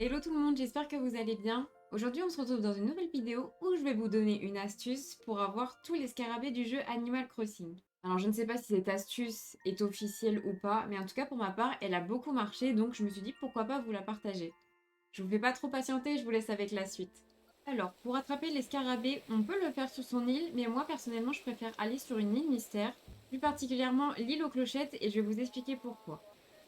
Hello tout le monde, j'espère que vous allez bien. Aujourd'hui on se retrouve dans une nouvelle vidéo où je vais vous donner une astuce pour avoir tous les scarabées du jeu Animal Crossing. Alors je ne sais pas si cette astuce est officielle ou pas, mais en tout cas pour ma part elle a beaucoup marché donc je me suis dit pourquoi pas vous la partager. Je vous fais pas trop patienter, je vous laisse avec la suite. Alors pour attraper les scarabées, on peut le faire sur son île, mais moi personnellement je préfère aller sur une île mystère, plus particulièrement l'île aux clochettes et je vais vous expliquer pourquoi.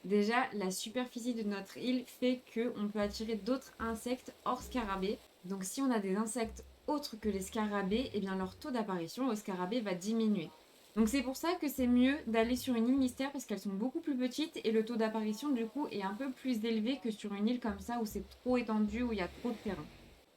Déjà, la superficie de notre île fait qu'on peut attirer d'autres insectes hors scarabées. Donc si on a des insectes autres que les scarabées, eh bien leur taux d'apparition au scarabée va diminuer. Donc c'est pour ça que c'est mieux d'aller sur une île mystère parce qu'elles sont beaucoup plus petites et le taux d'apparition du coup est un peu plus élevé que sur une île comme ça où c'est trop étendu, où il y a trop de terrain.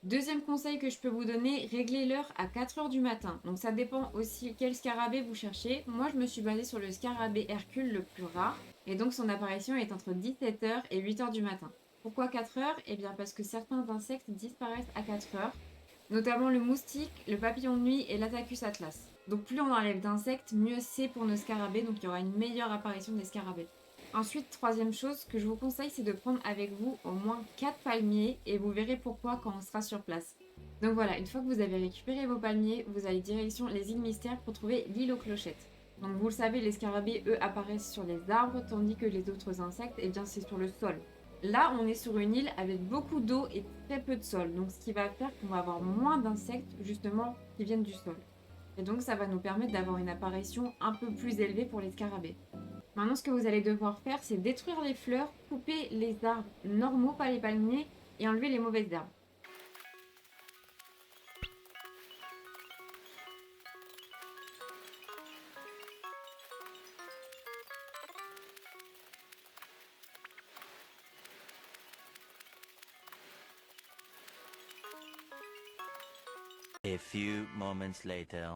Deuxième conseil que je peux vous donner, réglez l'heure à 4 heures du matin. Donc ça dépend aussi quel scarabée vous cherchez. Moi je me suis basée sur le scarabée Hercule le plus rare. Et donc son apparition est entre 17 heures et 8 heures du matin. Pourquoi 4 heures? Eh bien parce que certains insectes disparaissent à 4 heures. Notamment le moustique, le papillon de nuit et l'Attacus atlas. Donc plus on enlève d'insectes, mieux c'est pour nos scarabées. Donc il y aura une meilleure apparition des scarabées. Ensuite, troisième chose que je vous conseille, c'est de prendre avec vous au moins 4 palmiers et vous verrez pourquoi quand on sera sur place. Donc voilà, une fois que vous avez récupéré vos palmiers, vous allez direction les îles mystères pour trouver l'île aux clochettes. Donc vous le savez, les scarabées, eux, apparaissent sur les arbres, tandis que les autres insectes, eh bien c'est sur le sol. Là, on est sur une île avec beaucoup d'eau et très peu de sol, donc ce qui va faire qu'on va avoir moins d'insectes, justement, qui viennent du sol. Et donc ça va nous permettre d'avoir une apparition un peu plus élevée pour les scarabées. Maintenant, ce que vous allez devoir faire, c'est détruire les fleurs, couper les arbres normaux, pas les palmiers, et enlever les mauvaises herbes. A few moments later.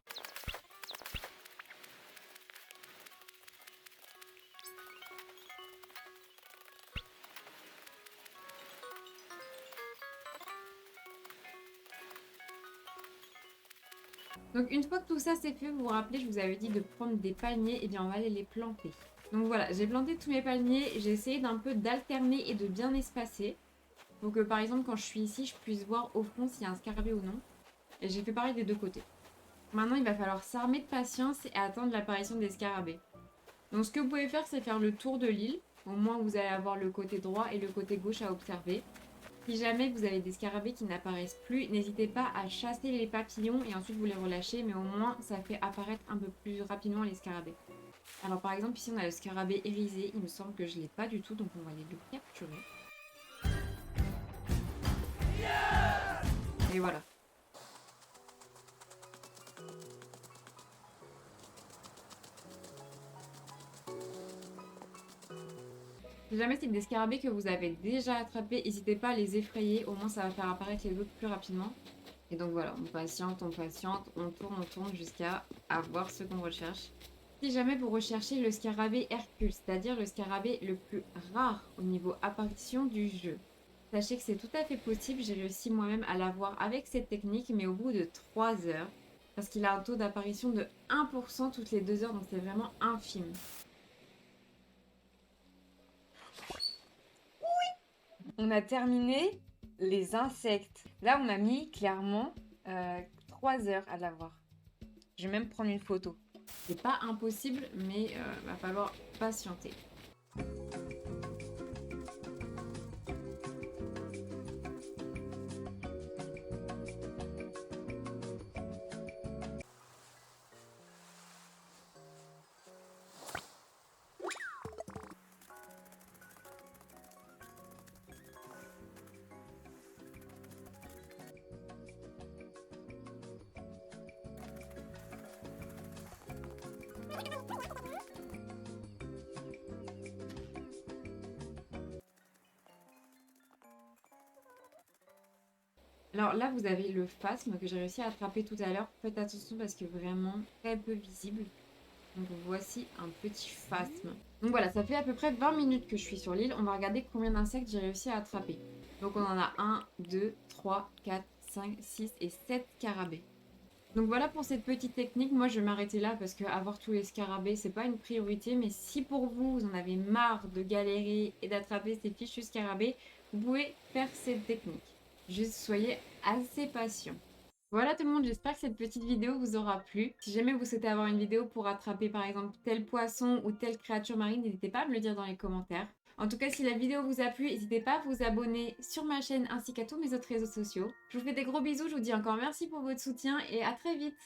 Donc une fois que tout ça c'est fait, vous vous rappelez, je vous avais dit de prendre des palmiers, et bien on va aller les planter. Donc voilà, j'ai planté tous mes palmiers, j'ai essayé d'un peu d'alterner et de bien espacer, pour que par exemple quand je suis ici, je puisse voir au fond s'il y a un scarabée ou non. Et j'ai fait pareil des deux côtés. Maintenant, il va falloir s'armer de patience et attendre l'apparition des scarabées. Donc ce que vous pouvez faire, c'est faire le tour de l'île. Au moins, vous allez avoir le côté droit et le côté gauche à observer. Si jamais vous avez des scarabées qui n'apparaissent plus, n'hésitez pas à chasser les papillons et ensuite vous les relâchez, mais au moins ça fait apparaître un peu plus rapidement les scarabées. Alors par exemple ici on a le scarabée irisé, il me semble que je ne l'ai pas du tout, donc on va aller le capturer. Et voilà. Si jamais c'est des scarabées que vous avez déjà attrapés, n'hésitez pas à les effrayer, au moins ça va faire apparaître les autres plus rapidement. Et donc voilà, on tourne jusqu'à avoir ce qu'on recherche. Si jamais vous recherchez le scarabée Hercule, c'est-à-dire le scarabée le plus rare au niveau apparition du jeu, sachez que c'est tout à fait possible, j'ai réussi moi-même à l'avoir avec cette technique, mais au bout de 3 heures, parce qu'il a un taux d'apparition de 1% toutes les 2 heures, donc c'est vraiment infime. On a terminé les insectes. Là, on a mis clairement 3 heures à l'avoir. Je vais même prendre une photo. C'est pas impossible, mais va falloir patienter. Alors là, vous avez le phasme que j'ai réussi à attraper tout à l'heure. Faites attention parce que vraiment très peu visible. Donc voici un petit phasme. Donc voilà, ça fait à peu près 20 minutes que je suis sur l'île. On va regarder combien d'insectes j'ai réussi à attraper. Donc on en a 1, 2, 3, 4, 5, 6 et 7 scarabées. Donc voilà pour cette petite technique. Moi, je vais m'arrêter là parce que avoir tous les scarabées, c'est pas une priorité. Mais si pour vous, vous en avez marre de galérer et d'attraper ces fichus scarabées, vous pouvez faire cette technique. Juste soyez assez patient. Voilà tout le monde, j'espère que cette petite vidéo vous aura plu. Si jamais vous souhaitez avoir une vidéo pour attraper par exemple tel poisson ou telle créature marine, n'hésitez pas à me le dire dans les commentaires. En tout cas, si la vidéo vous a plu, n'hésitez pas à vous abonner sur ma chaîne ainsi qu'à tous mes autres réseaux sociaux. Je vous fais des gros bisous, je vous dis encore merci pour votre soutien et à très vite.